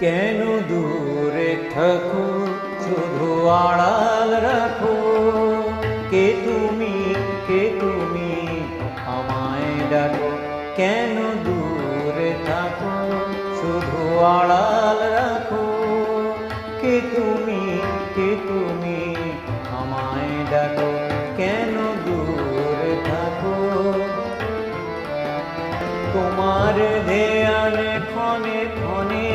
কেন দূরে থাকো, শুধু আড়াল রাখো। কে তুমি, কে তুমি, আমায় ডাকো। কেন দূরে থাকো, শুধু আড়াল রাখো। কে তুমি, কে তুমি, আমায় ডাকো। কেন দূরে থাকো। তোমার ধ্যানে ক্ষণে ক্ষণে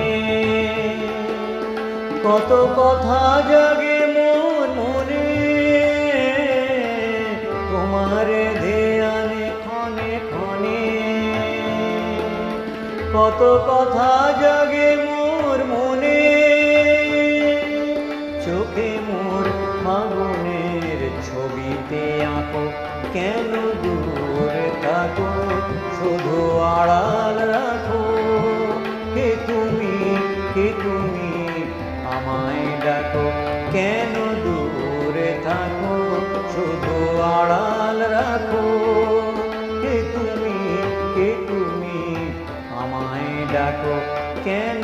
কত কথা জাগে মোর মনে। তোমার ধ্যানে ক্ষণে ক্ষণে কত কথা জাগে মোর মনে। চোখে মোর ফাগুনের ছবিতে আঁকো। কেন দূরে থাকো, শুধু আড়াল রাখো। কে তুমি, কে তুমি, আমায় ডাকো। কেন দূরে থাকো, শুধু আড়াল রাখো। কে তুমি, কে তুমি, আমায় ডাকো। কেন